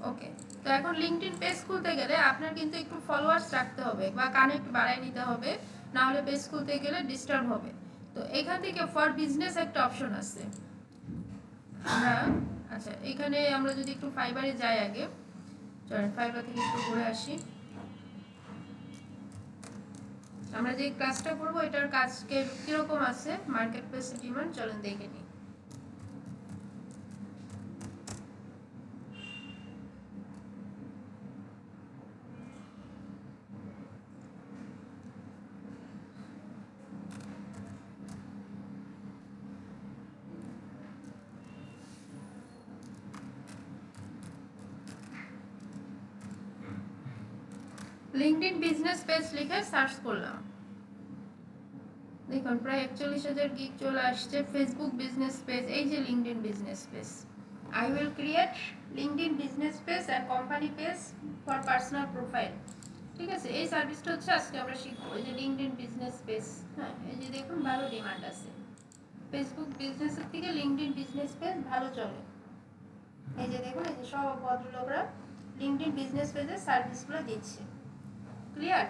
ওকে, তো এখন LinkedIn page খুলতে গেলে আপনার কিন্তু একটু ফলোয়ার্স রাখতে হবে বা কানেক্ট বাড়ায় নিতে হবে, না হলে পেজ খুলতে গেলে ডিস্টার্ব হবে। তো এখান থেকে ফর বিজনেস একটা অপশন আছে। আমরা আচ্ছা, এখানে আমরা যদি একটু ফাইবারে যাই আগে, চলেন ফাইবার থেকে একটু ঘুরে আসি। আমরা যে ক্লাসটা করব এটার কাজ কিরকম আছে, মার্কেট প্লেস ডিমান্ড, চলেন দেখে নিই। লিঙ্কডইন বিজনেস পেজ লিখে সার্চ করলাম, দেখুন প্রায় 41,000 গিগ চলে আসছে। ফেসবুক বিজনেস পেজ, এই যে LinkedIn business page. I will create LinkedIn business page and company page for personal profile. ঠিক আছে, এই সার্ভিসটা হচ্ছে আজকে আমরা শিখবো। এই যে লিঙ্কডইন বিজনেস পেজ, হ্যাঁ এই যে দেখুন ভালো ডিমান্ড আছে। ফেসবুক বিজনেসের থেকে লিঙ্কডইন বিজনেস পেজ ভালো চলে। এই যে দেখুন, এই যে সব ভদ্রলোকরা লিঙ্কডইন বিজনেস পেজের সার্ভিসগুলো দিচ্ছে। ক্লিয়ার?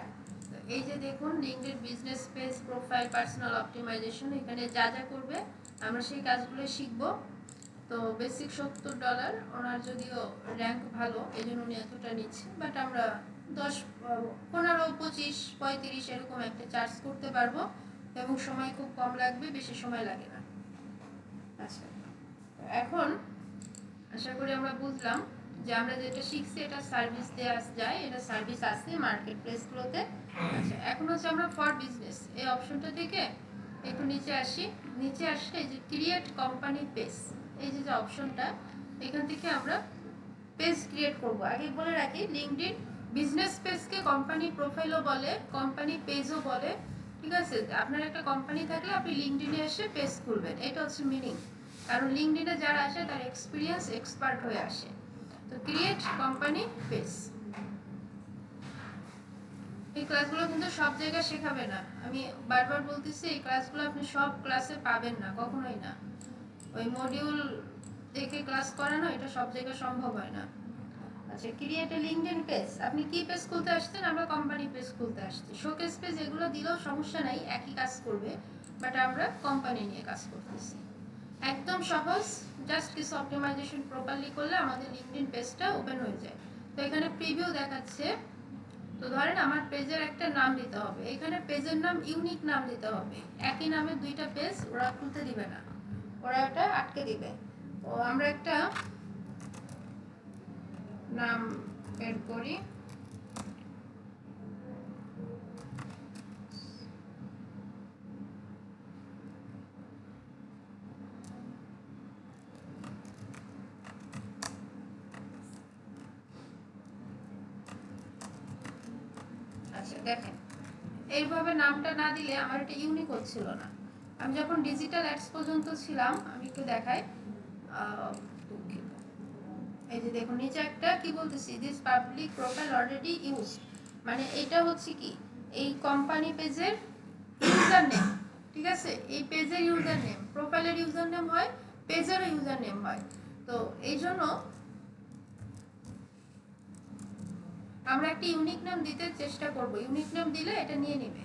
এই যে দেখুন LinkedIn business page, profile, personal optimization, এখানে যা যা করবে আমরা সেই কাজগুলো শিখব। তো বেসিক $70, ওনার যদিও র্যাঙ্ক ভালো এই জন্য উনি এতটা নিচ্ছে, বাট আমরা 10, 15, 25, 35 এরকম একটা চার্জ করতে পারবো, এবং সময় খুব কম লাগবে, বেশি সময় লাগে না। আচ্ছা, এখন আশা করি আমরা বুঝলাম যে আমরা যেটা শিখছি এটা সার্ভিস দেওয়া যায়, এটা সার্ভিস আছে মার্কেট প্লেসগুলোতে। আচ্ছা, এখন হচ্ছে আমরা ফর বিজনেস এই অপশনটা থেকে একটু নিচে আসি। নিচে আসলে এই যে ক্রিয়েট কোম্পানি পেজ, এই যে অপশনটা, এখান থেকে আমরা পেজ ক্রিয়েট করব। আগে বলে রাখি, লিঙ্কডইন বিজনেস পেজকে কোম্পানি প্রোফাইলও বলে, কোম্পানি পেজও বলে। ঠিক আছে, আপনার একটা কোম্পানি থাকলে আপনি লিঙ্কডইনে এসে পেজ খুলবেন, এটা হচ্ছে মিনিং। কারণ লিঙ্কডইনে যারা আসে তার এক্সপিরিয়েন্স, এক্সপার্ট হয়ে আসে। তো ক্রিয়েট কোম্পানি পেজ, এই ক্লাসগুলো কিন্তু সব জায়গায় শেখাবে না, আমি বারবার বলতেছি, এই ক্লাসগুলো আপনি সব ক্লাসে পাবেন না, কখনোই না। ওই মডিউল দেখে ক্লাস করানো এটা সব জায়গায় সম্ভব হয় না। আচ্ছা, ক্রিয়েট এ লিঙ্কডইন পেজ, আপনি কি পেজ খুলতে আসছেন? আমরা কোম্পানি পেজ খুলতে আসছি। শোকেস পেজ এগুলো দিলেও সমস্যা নাই, একই কাজ করবে, বাট আমরা কোম্পানি নিয়ে কাজ করতেছি। একদম সহজ, জাস্ট কিছু অপটিমাইজেশন প্রপারলি করলে আমাদের লিঙ্কডইন পেজটা ওপেন হয়ে যায়। তো এখানে প্রিভিউ দেখাচ্ছে। তো ধরেন আমার পেজের একটা নাম দিতে হবে, এখানে পেজের নাম ইউনিক নাম দিতে হবে। একই নামে দুইটা পেজ ওরা খুলতে দিবে না, ওরা এটা আটকে দিবে। তো আমরা একটা নাম এড করি, আচ্ছা দেখেন এইভাবে নামটা না দিলে আমার এটা ইউনিক হচ্ছিল না। আমি যখন ডিজিটাল অ্যাডস পর্যন্ত ছিলাম, আমি একটু দেখাই, দুঃখিত, এই যে দেখুন নিচে একটা কি বলতেছি, this public profile already use, মানে এটা হচ্ছে কি, এই কোম্পানি পেজের ইউজার নেম। ঠিক আছে, এই পেজের ইউজার নেম, প্রোফাইলের ইউজার নেম হয়, পেজেরও ইউজার নেম হয়। তো এই জন্য আমরা একটা ইউনিক নাম দিতে চেষ্টা করব, ইউনিক নাম দিলে এটা নিয়ে নেবে।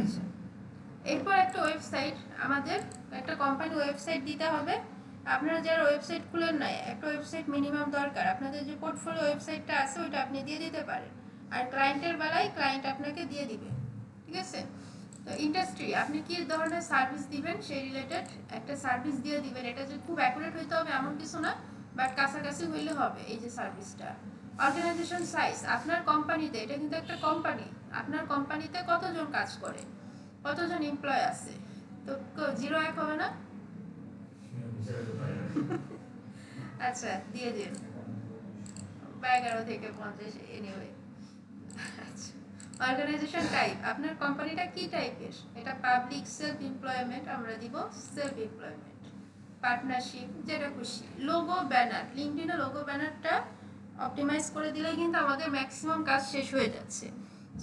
আচ্ছা, এরপর একটা ওয়েবসাইট, আমাদের একটা কোম্পানি ওয়েবসাইট দিতে হবে। আপনারা যারা ওয়েবসাইট খুলেন নাই, একটা ওয়েবসাইট মিনিমাম দরকার। আপনাদের যে পোর্টফোলিও ওয়েবসাইটটা আছে ওইটা আপনি দিয়ে দিতে পারেন, আর ক্লায়েন্টের বেলায় ক্লায়েন্ট আপনাকে দিয়ে দিবে। ঠিক আছে, তো ইন্ডাস্ট্রি, আপনি কি ধরনের সার্ভিস দিবেন সেই রিলেটেড একটা সার্ভিস দিয়ে দিবেন। এটা যে খুব অ্যাকুরেট হইতে হবে এমন কিছু না, বাট কাছাকাছি হইলে হবে এই যে সার্ভিসটা। অর্গানাইজেশন সাইজ, আপনার কোম্পানিতে, এটা কিন্তু একটা কোম্পানি, আপনার কোম্পানিতে কতজন কাজ করে, কতজন এমপ্লয় আছে, তো 01 হবে না? আচ্ছা দিয়ে দিন 11 থেকে 50, এনিওয়ে। আচ্ছা, অর্গানাইজেশন টাইপ, আপনার কোম্পানিটা কি টাইপের, এটা পাবলিক, সেলফ এমপ্লয়মেন্ট, আমরা দিব সেলফ এমপ্লয়মেন্ট, পার্টনারশিপ, যেটা খুশি। লোগো ব্যানার, লিঙ্কডইনে লোগো ব্যানারটা অপটিমাইজ করে দিলে কিন্তু আমাদের ম্যাক্সিমাম কাজ শেষ হয়ে যাচ্ছে।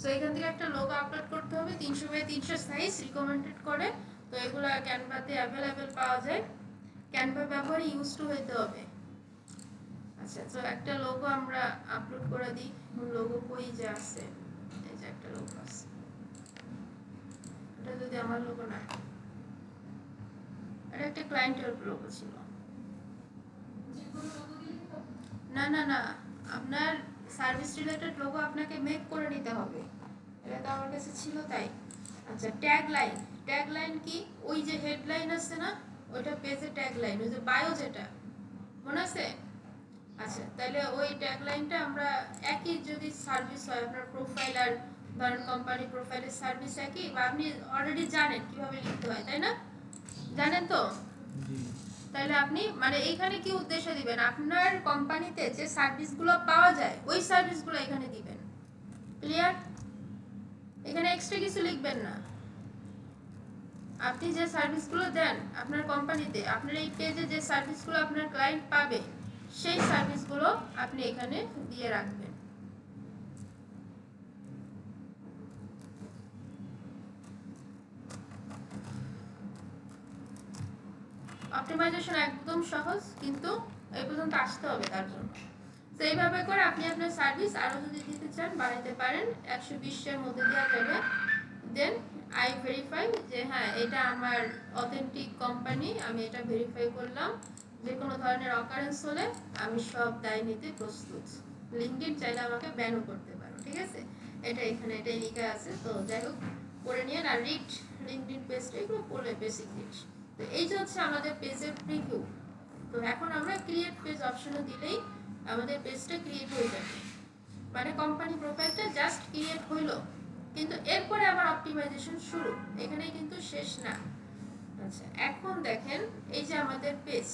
সো এখান থেকে একটা লোগো আপলোড করতে হবে, 300 বাই 300 সাইজ রিকমেন্ডেড করে। তো এগুলো ক্যানভাতে অ্যাভেলেবেল পাওয়া যায়। ক্যানভা ব্যবহারে ইউজ টু হইতে হবে। আচ্ছা, তো একটা লোগো আমরা আপলোড করে দিই। লোগো কই যে আছে, এই যে একটা লোগো আছে, এটা যদি আমার লোগো না, এটা একটা ক্লায়েন্টের লোগো ছিল। না না না, আপনার সার্ভিস রিলেটেড লোগো আপনাকে মেক করে নিতে হবে, এটা তো আমার কাছে ছিল তাই। আচ্ছা, ট্যাগ লাইন কি? ওই যে হেডলাইন আছে না, ওইটা পেজে ট্যাগ লাইন, ওই যে বায়ো যেটা, মনে আছে? আচ্ছা, তাহলে ওই ট্যাগ লাইনটা আমরা একই, যদি সার্ভিস হয় আপনার প্রোফাইল আর ধরেন কোম্পানি প্রোফাইলের সার্ভিস একই, বা আপনি অলরেডি জানেন কিভাবে লিখতে হয়, তাই না? জানেন তো? তাহলে আপনি মানে এইখানে কি উদ্দেশ্য দিবেন, আপনার কোম্পানিতে যে সার্ভিসগুলো পাওয়া যায় ওই সার্ভিসগুলো এখানে দিবেন। ক্লিয়ার? এখানে এক্সট্রা কিছু লিখবেন না। আপনি যে সার্ভিসগুলো দেন আপনার কোম্পানিতে, আপনার এই পেজে যে সার্ভিসগুলো আপনার ক্লায়েন্ট পাবে সেই সার্ভিসগুলো আপনি এখানে দিয়ে রাখবেন। অপটিমাইজেশন একদম সহজ, কিন্তু এই পর্যন্ত আসতে হবে তার জন্য। তো এইভাবে করে আপনি আপনার সার্ভিস আরও যদি দিতে চান বাড়াইতে পারেন, 120 এর মধ্যে দেওয়া যাবে। দেন আই ভেরিফাই, যে হ্যাঁ এটা আমার অথেন্টিক কোম্পানি, আমি এটা ভেরিফাই করলাম। যে কোনো ধরনের অকারেন্স হলে আমি সব দায় নিতে প্রস্তুত। লিঙ্কডইন চাইলে আমাকে ব্যানও করতে পারো, ঠিক আছে? এটা এখানে এটাই লেখা আছে, তো যাই হোক পড়ে নিয়ে না, রিড লিঙ্কডইন পেজটা, এগুলো পড়লে বেসিক জিনিস। তো এই যে হচ্ছে আমাদের পেজের প্রিভিউ। তো এখন আমরা ক্রিয়েট পেজ অপশনে দিলেই আমাদের পেজটা ক্রিয়েট হয়ে যাবে, মানে কোম্পানি প্রোফাইলটা জাস্ট ক্রিয়েট হইলো। কিন্তু এরপরে আবার অপটিমাইজেশন শুরু, এখানেই কিন্তু শেষ না। আচ্ছা, এখন দেখেন এই যে আমাদের পেজ,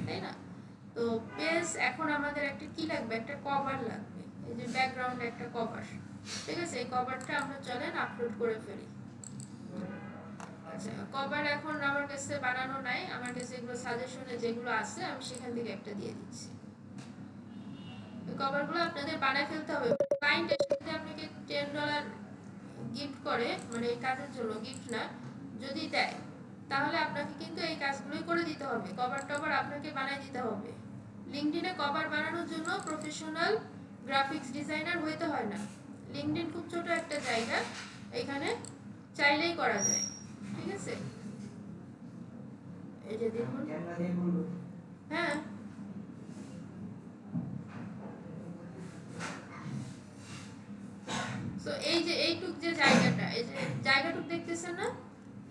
তাই না? তো পেজ এখন আমাদের একটা কি লাগবে, একটা কভার লাগবে। এই যে ব্যাকগ্রাউন্ডে একটা কভার, ঠিক আছে? এই কভারটা আমরা চলেন আপলোড করে ফেলি। আচ্ছা, কভার এখন আমার কাছে বানানো নাই, আমার কাছে এগুলো সাজেশনে যেগুলো আছে আমি সেখান থেকে একটা দিয়ে দিচ্ছি। কভারগুলো আপনাদের বানায় ফেলতে হবে। ক্লায়েন্ট এর সাথে আপনাকে $10 গিফট করে, মানে এই কাজের জন্য গিফট না, যদি দেয় তাহলে আপনাকে কিন্তু এই কাজগুলোই করে দিতে হবে। কভার টভার আপনাকে বানায় দিতে হবে। লিঙ্কডইনে কভার বানানোর জন্য প্রফেশনাল গ্রাফিক্স ডিজাইনার হইতে হয় না। লিঙ্কডইন খুব ছোট একটা জায়গা, এখানে চাইলেই করা যায়, ঠিক আছে? এই যে দেখুন, হ্যাঁ তো এই যে এইটুক যে জায়গাটা, এই যে জায়গাটুক দেখতেছেন না,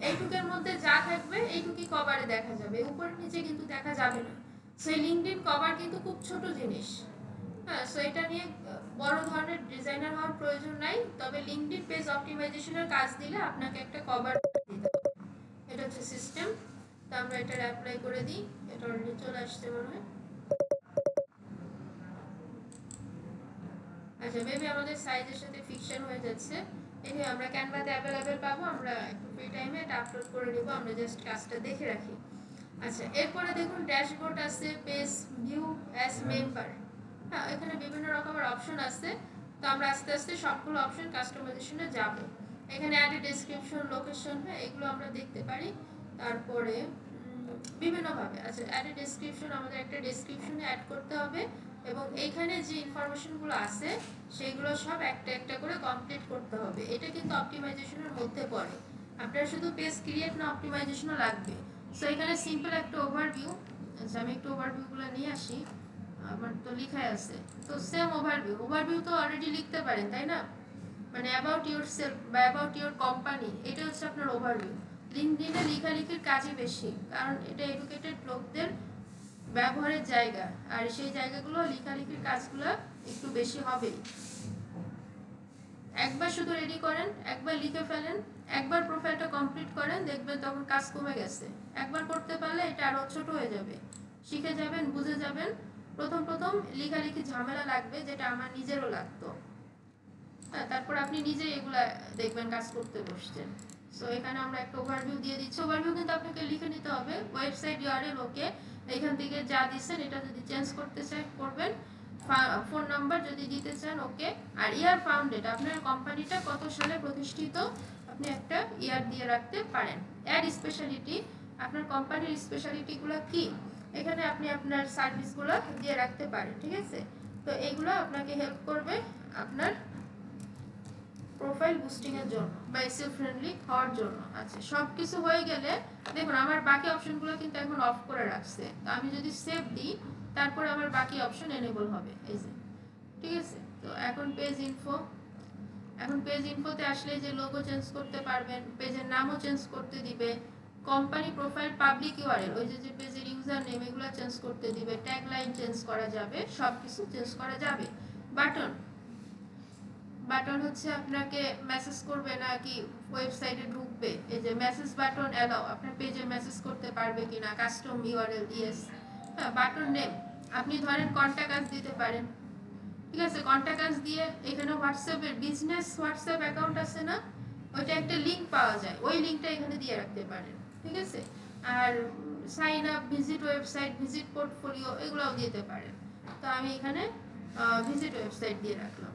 এইটুকের মধ্যে যা থাকবে এইটুকুই কভারে দেখা যাবে, উপর নিচে কিন্তু দেখা যাবে না। সো এই লিঙ্কডইন কভার কিন্তু খুব ছোট জিনিস, হ্যাঁ। সো এটা নিয়ে বড় ধরনের ডিজাইনার হওয়ার প্রয়োজন নাই, তবে লিঙ্কডইন পেজ অপটিমাইজেশনের কাজ দিলে আপনাকে একটা কভার দিতে হবে। এটা হচ্ছে সিস্টেম। তো আমরা এটা অ্যাপ্লাই করে দিই, এটা অলরেডি চলে আসছে মনে হয়। আচ্ছা, মেবি আমাদের সাইজের সাথে ফিকশন হয়ে যাচ্ছে। এনে আমরা ক্যানভাতে অ্যাভেলেবেল পাবো, আমরা একটু ফ্রি টাইমে এটা আপলোড করে দেবো, আমরা জাস্ট কাজটা দেখে রাখি। আচ্ছা, এরপরে দেখুন ড্যাশবোর্ড আছে, পেজ ভিউ অ্যাজ মেম্বার, হ্যাঁ এখানে বিভিন্ন রকমের অপশন আছে। তো আমরা আস্তে আস্তে সবগুলো অপশন কাস্টমাইজেশনে যাব। এখানে অ্যাড ডেসক্রিপশন, লোকেশন, হ্যাঁ এগুলো আমরা দেখতে পারি। তারপরে বিভিন্নভাবে, আচ্ছা অ্যাড ডেসক্রিপশন, আমাদের একটা ডেসক্রিপশনে অ্যাড করতে হবে, এবং এইখানে যে ইনফরমেশনগুলো আছে সেগুলো সব একটা একটা করে কমপ্লিট করতে হবে। এটা কিন্তু অপটিমাইজেশনের মধ্যে পড়ে। আপনার শুধু পেজ ক্রিয়েট না, অপটিমাইজেশনও লাগবে। সো এখানে সিম্পল একটা ওভারভিউ, আচ্ছা আমি একটু ওভারভিউগুলো নিয়ে আসি, আমার তো লেখাই আছে। তো সেম ওভারভিউ তো অলরেডি লিখতে পারেন, তাই না? মানে অ্যাবাউট ইউর সেলফ বা অ্যাবাউট ইউর কোম্পানি, এটা হচ্ছে আপনার ওভারভিউ। লিঙ্কডইনে লেখালেখির কাজই বেশি, কারণ এটা এডুকেটেড লোকদের ব্যবহারের জায়গা, আর সেই জায়গাগুলো লেখালেখির কাজগুলো একটু বেশি হবেই। একবার শুধু রেডি করেন, একবার লিখে ফেলেন, একবার প্রোফাইলটা কমপ্লিট করেন, দেখবেন তখন কাজ কমে গেছে। একবার করতে পারলে এটা আরও ছোট হয়ে যাবে, শিখে যাবেন, বুঝে যাবেন। প্রথম প্রথম লেখালেখি ঝামেলা লাগবে, যেটা আমার নিজেরও লাগতো, হ্যাঁ। তারপর আপনি নিজেই এগুলা দেখবেন কাজ করতে বসছেন। সো এখানে আমরা একটা ওভারভিউ দিয়ে দিচ্ছি। ওভারভিউ কিন্তু আপনাকে লিখে নিতে হবে। ওয়েবসাইট ইউআরএল ওকে, এখান থেকে যা দিচ্ছেন এটা যদি চেঞ্জ করতে চাই করবেন। ফোন নাম্বার যদি দিতে চান ওকে, আর ইয়ার ফাউন্ডেড, আপনার কোম্পানিটা কত সালে প্রতিষ্ঠিত আপনি একটা ইয়ার দিয়ে রাখতে পারেন। অ্যাড স্পেশালিটি, আপনার কোম্পানির স্পেশালিটিগুলো কি, এখানে আপনি আপনার সার্ভিসগুলো দিয়ে রাখতে পারেন। ঠিক আছে, তো এইগুলো আপনাকে হেল্প করবে আপনার প্রোফাইল বুস্টিং এর জন্য বা এসইও ফ্রেন্ডলি হওয়ার জন্য। আচ্ছা, সব কিছু হয়ে গেলে দেখুন আমার বাকি অপশনগুলো কিন্তু এখন অফ করে রাখছে, তো আমি যদি সেভ দিই তারপরে আমার বাকি অপশন এনেবল হবে এই যে। ঠিক আছে, তো এখন পেজ ইনফো, এখন পেজ ইনফোতে আসলে যে লোগো চেঞ্জ করতে পারবেন, পেজের নামও চেঞ্জ করতে দিবে, কোম্পানি প্রোফাইল পাবলিক ইউআরএল ওই যে পেজের ইউজার নেম এগুলো চেঞ্জ করতে দিবে, ট্যাগ লাইন চেঞ্জ করা যাবে, সব কিছু চেঞ্জ করা যাবে। বাটন, বাটন হচ্ছে আপনাকে মেসেজ করবে নাকি ওয়েবসাইটে ঢুকবে, এই যে মেসেজ বাটন অ্যালাউ, আপনার পেজে মেসেজ করতে পারবে কিনা, কাস্টম ইউআরএল ইয়েস। হ্যাঁ, বাটন নেম আপনি ধরেন কন্টাক্ট আস দিতে পারেন। ঠিক আছে, কন্টাক্ট আস দিয়ে এখানে হোয়াটসঅ্যাপের বিজনেস হোয়াটসঅ্যাপ অ্যাকাউন্ট আছে না, ওইটা একটা লিংক পাওয়া যায়, ওই লিংকটা এখানে দিয়ে রাখতে পারেন। ঠিক আছে, আর sign up, visit website, visit portfolio এগুলোও দিতে পারেন। তো আমি এখানে ভিজিট ওয়েবসাইট দিয়ে রাখলাম।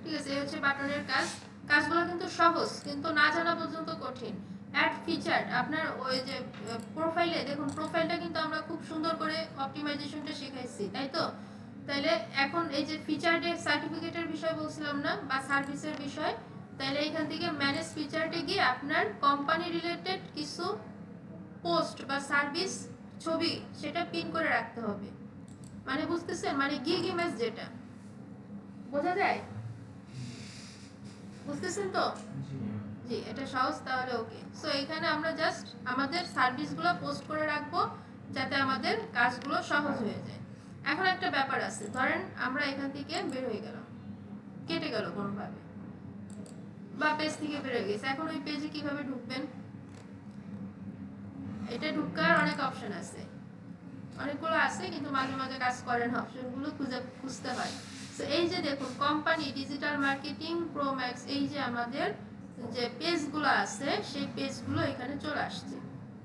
ঠিক আছে, এই হচ্ছে বাটনের কাজ। কাজগুলো কিন্তু সহজ, কিন্তু না জানা পর্যন্ত কঠিন। অ্যাড ফিচার, আপনার ওই যে প্রোফাইলে দেখুন, প্রোফাইলটা কিন্তু আমরা খুব সুন্দর করে অপটিমাইজেশনটা শিখাইছি, তাই তো? তাইলে এখন এই যে ফিচারে সার্টিফিকেটের বিষয় বলছিলাম না, বা সার্ভিসের বিষয়, তাইলে এখান থেকে ম্যানেজ ফিচারটে গিয়ে আপনার কোম্পানি রিলেটেড কিছু পোস্ট বা সার্ভিস ছবি সেটা পিন করে রাখতে হবে। মানে বুঝতেছেন, মানে গিগ ইমেজ যেটা, বোঝা যায়? বুঝতেছেন তো? জি, এটা সহজ, তাহলে ওকে। সো এখানে আমরা জাস্ট আমাদের সার্ভিসগুলো পোস্ট করে রাখবো যাতে আমাদের কাজগুলো সহজ হয়ে যায়। এখন একটা ব্যাপার আছে, ধরেন আমরা এখান থেকে বের হয়ে গেলাম, কেটে গেল কোনোভাবে, বা পেজ থেকে বের হয়ে গেছে, এখন ওই পেজে কিভাবে ঢুকবেন? এটা ঢুকার অনেক অপশন আছে, অনেকগুলো আছে, কিন্তু মাঝে মাঝে কাজ করে না, অপশনগুলো খুঁজতে হয়। তো এই যে দেখুন company digital marketing pro max, এই যে আমাদের যে পেজগুলো আছে সেই পেজগুলো এখানে চলে আসছে,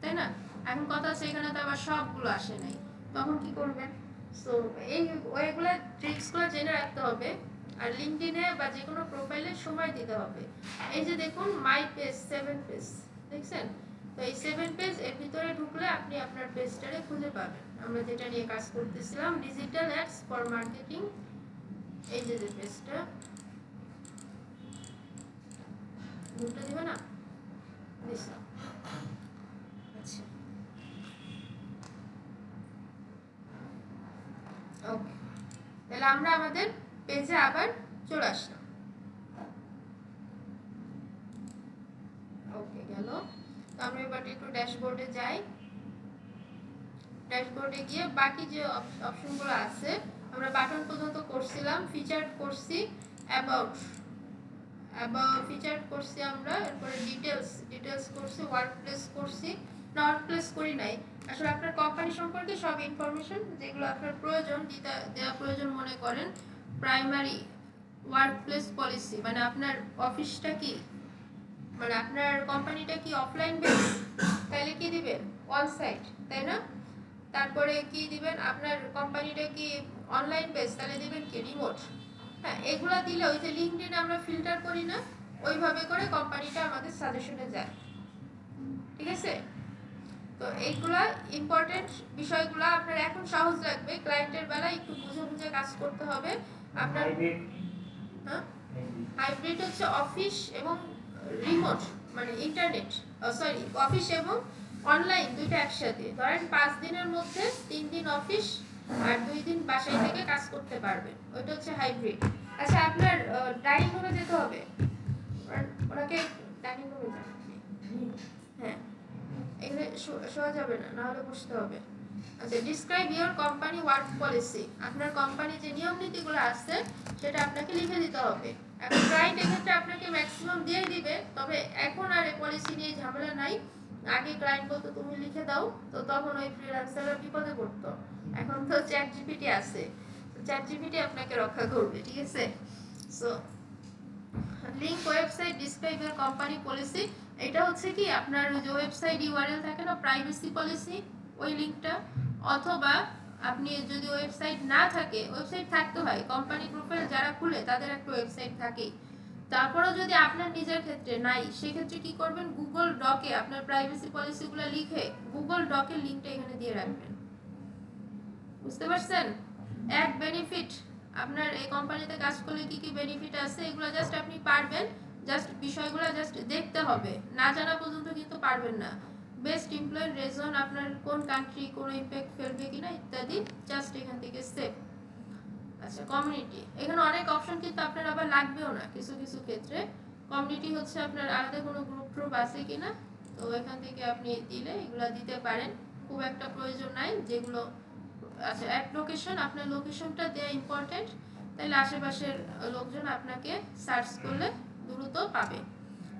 তাই না? এখন কথা আছে এখানে তো আবার সবগুলো আসে নাই, তখন কি করবেন? সো এই ওইগুলো ট্রিক্সগুলো জেনে রাখতে হবে, আর লিঙ্কডইনে বা যে কোনো প্রোফাইলে সময় দিতে হবে। এই যে দেখুন মাই পেজ 7 পেজ, দেখছেন? তো এই 7 পেজ এর ভিতরে ঢুকলে আপনি আপনার পেজটারে খুঁজে পাবেন। আমরা যেটা নিয়ে কাজ করতেছিলাম, ডিজিটাল অ্যাডস ফর মার্কেটিং, এই যে পেজটা, ঘুরতে দিবে না দিছিলাম। আচ্ছা, ওকে, তাহলে আমরা আমাদের পেজে আবার চলে আসলাম। ওকে, গেল। তো আমরা এবার একটু ড্যাশবোর্ডে যাই। ড্যাশবোর্ডে গিয়ে বাকি যে অপশনগুলো আছে, আমরা বাটন পর্যন্ত করছিলাম, ফিচার করছি, অ্যাবাউট ফিচার করছি আমরা, এরপরে ডিটেলস করছি, ওয়ার্কপ্লেস করছি, না ওয়ার্কপ্লেস করি নাই, আসলে আপনার কোম্পানি সম্পর্কে সব ইনফরমেশন যেগুলো আপনার প্রয়োজন দেওয়া প্রয়োজন মনে করেন। প্রাইমারি ওয়ার্কপ্লেস পলিসি, মানে আপনার অফিসটা কি, মানে আপনার কোম্পানিটা কি অফলাইন বেস, তাহলে কি দিবেন অন সাইট, তাই না? তারপরে কি দিবেন, আপনার কোম্পানিটা কি অনলাইন বেস, তাহলে দিবেন কি রিমোট। হ্যাঁ, এগুলা দিলে ওই যে লিঙ্কডইনে আমরা ফিল্টার করি না, ওইভাবে করে কোম্পানিটা আমাদের সাজেশনে যায়। ঠিক আছে, তো এইগুলা ইম্পর্টেন্ট বিষয়গুলো আপনার এখন সহজ লাগবে, ক্লায়েন্টের বেলায় একটু বুঝে বুঝে কাজ করতে হবে আপনার। হ্যাঁ, হাইব্রিড হচ্ছে অফিস এবং রিমোট, মানে ইন্টারনেট, সরি অফিস এবং অনলাইন দুইটা একসাথে। ধরেন 5 দিনের মধ্যে 3 দিন অফিস আর 2 দিন বাসায় থেকে কাজ করতে পারবেন, ওইটা হচ্ছে হাইব্রিড। আচ্ছা, আপনার ডাইনিং রুমে যেতে হবে, ওনাকে ডাইনিং রুমে যান। হ্যাঁ, এখানে শোয়া যাবে না, না হলে বসতে হবে। আচ্ছা, describe your company work policy, আপনার কোম্পানি যে নিয়ম নীতিগুলো আছে সেটা আপনাকে লিখে দিতে হবে। এখন ক্লায়েন্ট এক্ষেত্রে আপনাকে ম্যাক্সিমাম দিয়ে দিবে, তবে এখন আর এই পলিসি নিয়ে ঝামেলা নাই। আগে ক্লায়েন্ট বলতো তুমি লিখে দাও, তো তখন ওই ফ্রিল্যান্সাররা বিপদে পড়তো। এখন তো চ্যাট জিপিটি আছে, চ্যাট জিপিটি আপনাকে রক্ষা করবে। ঠিক আছে, so link website describe your company policy, এটা হচ্ছে কি আপনার যে ওয়েবসাইট ইউআরএল থাকে না, প্রাইভেসি পলিসি, ওই লিংকটা। অথবা আপনি যদি ওয়েবসাইট না থাকে, ওয়েবসাইট থাকতে হয়, কোম্পানি প্রোফাইল যারা খুলে তাদের একটা ওয়েবসাইট থাকেই, তারপরেও যদি আপনার নিজের ক্ষেত্রে নাই, সেক্ষেত্রে কি করবেন, গুগল ডকে আপনার প্রাইভেসি পলিসিগুলো লিখে গুগল ডকের লিঙ্কটা এখানে দিয়ে রাখবেন। বুঝতে পারছেন? অ্যাড বেনিফিট, আপনার এই কোম্পানিতে কাজ করলে কি কি বেনিফিট আছে এগুলো জাস্ট আপনি পারবেন, জাস্ট বিষয়গুলো জাস্ট দেখতে হবে, না জানা পর্যন্ত কিন্তু পারবেন না। বেস্ট এমপ্লয়ি রেজন, আপনার কোন কান্ট্রি কোনো ইম্প্যাক্ট ফেলবে কিনা ইত্যাদি, জাস্ট এখান থেকে সেভ। আচ্ছা, কমিউনিটি, এখানে অনেক অপশন কিন্তু আপনার আবার লাগবেও না কিছু কিছু ক্ষেত্রে। কমিউনিটি হচ্ছে আপনার আলাদা কোনো গ্রুপ ট্রুপ আছে কিনা, তো এখান থেকে আপনি দিলে এগুলো দিতে পারেন, খুব একটা প্রয়োজন নাই যেগুলো। আচ্ছা, এক লোকেশন, আপনার লোকেশনটা দেওয়া ইম্পর্টেন্ট, তাহলে আশেপাশের লোকজন আপনাকে সার্চ করলে দ্রুত পাবে।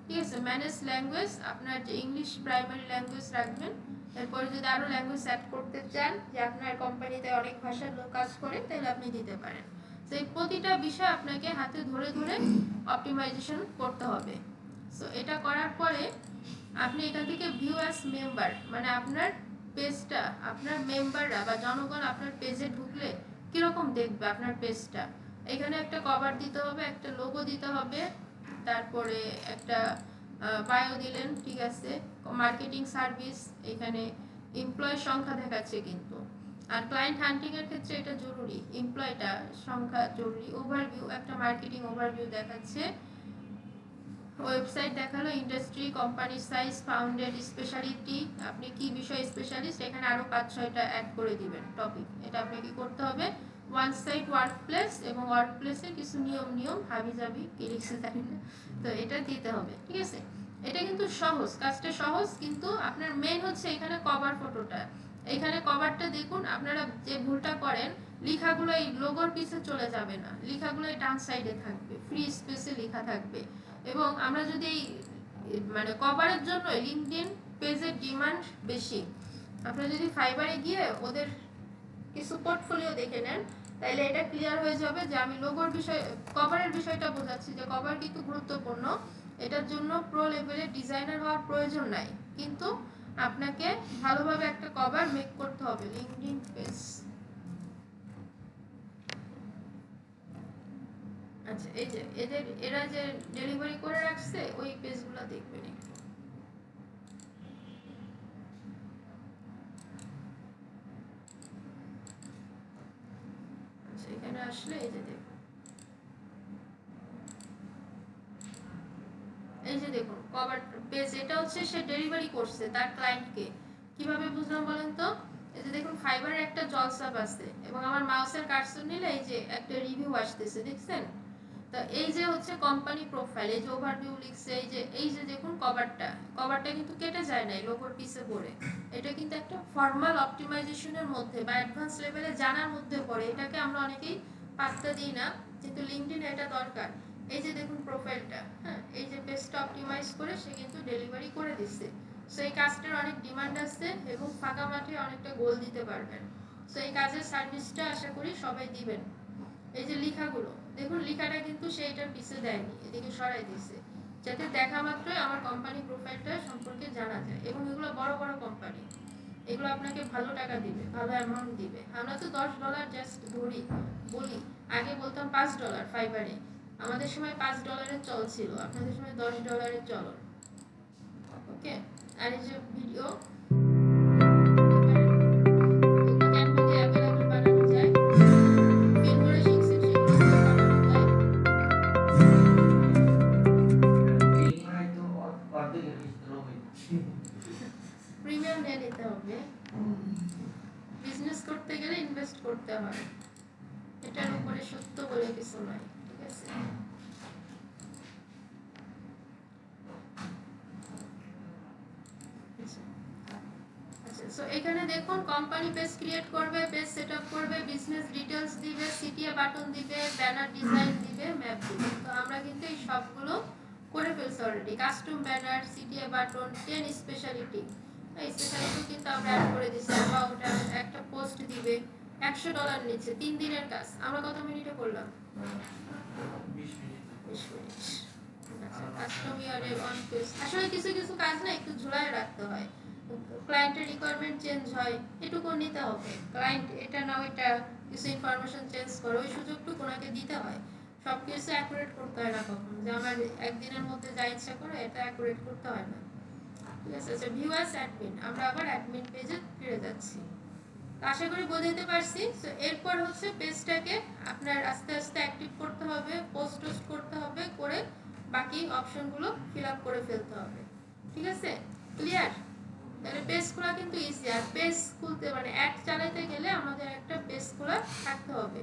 ঠিক আছে, ম্যানেজ ল্যাঙ্গুয়েজ, আপনার যে ইংলিশ প্রাইমারি ল্যাঙ্গুয়েজ রাখবেন, এরপরে যদি আরও ল্যাঙ্গুয়েজ অ্যাড করতে চান, যে আপনার কোম্পানিতে অনেক ভাষার লোক কাজ করে, তাহলে আপনি দিতে পারেন। তো এই প্রতিটা বিষয় আপনাকে হাতে ধরে ধরে অপটিমাইজেশন করতে হবে। সো এটা করার পরে আপনি এখান থেকে ভিউ অ্যাজ মেম্বার, মানে আপনার পেজটা, আপনার মেম্বাররা বা জনগণ আপনার পেজে ঢুকলে কীরকম দেখবে আপনার পেজটা, এখানে একটা কভার দিতে হবে, একটা লোগো দিতে হবে, তারপরে একটা বায়ো দিলেন, ঠিক আছে, মার্কেটিং সার্ভিস, এখানে এমপ্লয় সংখ্যা দেখাচ্ছে কিন্তু, আর ক্লায়েন্ট হান্টিং এর ক্ষেত্রে এটা জরুরি, এমপ্লয়টা সংখ্যা জরুরি। ওভারভিউ, একটা মার্কেটিং ওভারভিউ দেখাচ্ছে, ওয়েবসাইট দেখালো, industry, company size, founded, speciality, আপনি কি বিষয়ে স্পেশালিস্ট, এখানে আরও 5-6টা অ্যাড করে দিবেন টপিক। এটা আপনাকে করতে হবে। ওয়ান সাইড ওয়ার্ক প্লেস, এবং ওয়ার্ক প্লেসে কিছু নিয়ম হাবি জাবি কি লিখছে জানি না, তো এটা দিতে হবে। ঠিক আছে, এটা কিন্তু সহজ, কাজটা সহজ, কিন্তু আপনার মেন হচ্ছে এখানে কভার ফটোটা। এখানে কভারটা দেখুন, আপনারা যে ভুলটা করেন, লেখাগুলো এই লোগোর পিছে চলে যাবে না, লেখাগুলো ডান সাইডে থাকবে, ফ্রি স্পেসে লেখা থাকবে। এবং আমরা যদি মানে কভারের জন্য লিঙ্কডইন পেজের ডিমান্ড বেশি, আপনারা যদি ফাইবারে গিয়ে ওদের কিছু পোর্টফোলিও দেখে নেন, তাহলে এটা ক্লিয়ার হয়ে যাবে যে আমি লোগোর বিষয়, কভারের বিষয়টা বোঝাচ্ছি যে কভার কিন্তু গুরুত্বপূর্ণ, এটার জন্য প্রো লেভেলের ডিজাইনার হওয়ার প্রয়োজন নাই, কিন্তু আপনাকে ভালোভাবে একটা কভার মেক করতে হবে লিঙ্কডইন পেজ। আচ্ছা, এই যে এরা যে ডেলিভারি করে রাখছে ওই পেজগুলো দেখবেন একটু। আচ্ছা, এখানে আসলে এই যে দেখুন, এই যে দেখুন কভার পেজ, এটা হচ্ছে সে ডেলিভারি করছে তার ক্লায়েন্টকে। কিভাবে বুঝলাম বলেন তো? এই যে দেখুন ফাইবারের একটা জলসাপ আছে, এবং আমার মাউসের কার্সর নিলে এই যে একটা রিভিউ আসতেছে, দেখছেন? তো এই যে হচ্ছে কোম্পানি প্রোফাইল, এই যে ওভারভিউ লিখছে, এই যে দেখুন কভারটা কিন্তু কেটে যায় না লোগোর পিছে পড়ে, এটা কিন্তু একটা ফর্মাল অপটিমাইজেশনের মধ্যে বা অ্যাডভান্স লেভেলে জানার মধ্যে পড়ে, এটাকে আমরা অনেকেই পাত্তা দিই না, কিন্তু লিঙ্কডইনে এটা দরকার। এই যে দেখুন প্রোফাইলটা, হ্যাঁ, এই যে পেজটা অপটিমাইজ করে সে কিন্তু ডেলিভারি করে দিচ্ছে। সো এই কাজটার অনেক ডিমান্ড আছে, এবং ফাঁকা মাঠে অনেকটা গোল দিতে পারবেন। সো এই কাজের সার্ভিসটা আশা করি সবাই দিবেন। এই যে লেখাগুলো দেখুন, লেখাটা কিন্তু সেইটার পিছে দেয়নি, এদিকে সরাই দিছে, যাতে দেখা মাত্রই আমার কোম্পানি প্রোফাইলটা সম্পর্কে জানা যায়। এবং এগুলো বড় বড় কোম্পানি, এগুলো আপনাকে ভালো টাকা দিবে, ভালো অ্যামাউন্ট দিবে। আমরা তো $10 জাস্ট ধরি, বলি, আগে বলতাম $5 ফাইবারে, আমাদের সময় $5 চল ছিল, আপনাদের সময় $10 চলন। ওকে, আর এই যে ভিডিও প্রিমিয়াম নিয়ে নিতে হবে, বিজনেস করতে গেলে ইনভেস্ট করতে হয়, এটার উপরে সত্য বলে কিছু নয়। ঠিক আছে, আচ্ছা, সো এখানে দেখুন কোম্পানি পেজ ক্রিয়েট করবে, পেজ সেটআপ করবে, বিজনেস ডিটেইলস দিবে, সিটিএ বাটন দিবে, ব্যানার ডিজাইন দিবে, ম্যাপ দিবে। তো আমরা কিন্তু এই সবগুলো করে ফেলছি already, custom banner, CTA button, 10 speciality, এই স্পেশালিটি কিন্তু আমরা অ্যাড করে দিয়েছি। অ্যাবাউট একটা পোস্ট দিবে, $100 নিচ্ছে, 3 দিনের কাজ। আমরা কত মিনিটে করলাম? 20 মিনিট। আচ্ছা, কাস্টম ইয়ারে অন পেজ, আসলে কিছু কিছু কাজ না একটু ঝুলায় রাখতে হয়, ক্লায়েন্টের রিকোয়ারমেন্ট চেঞ্জ হয়, এটুকু নিতে হবে, ক্লায়েন্ট এটা না ওইটা কিছু ইনফরমেশন চেঞ্জ করে, ওই সুযোগটুকু ওনাকে দিতে হয়। সবকিছু অ্যাকুরেট করতে হয় না কখনো, যে আমার একদিনের মধ্যে যা ইচ্ছা করে এটা অ্যাকুরেট করতে হয় না। ঠিক আছে, আচ্ছা ভিউ অ্যাজ অ্যাডমিন, আমরা আবার অ্যাডমিন পেজে ফিরে যাচ্ছি। আশা করি বোঝাতে পারছি। তো এরপর হচ্ছে পেজটাকে আপনার আস্তে আস্তে অ্যাক্টিভ করতে হবে, পোস্ট টোস্ট করতে হবে, করে বাকি অপশনগুলো ফিল আপ করে ফেলতে হবে। ঠিক আছে, ক্লিয়ার? তাহলে পেজ খোলা কিন্তু ইজি। আর পেজ খুলতে মানে অ্যাড চালাতে গেলে আমাদের একটা পেজ খোলা থাকতে হবে।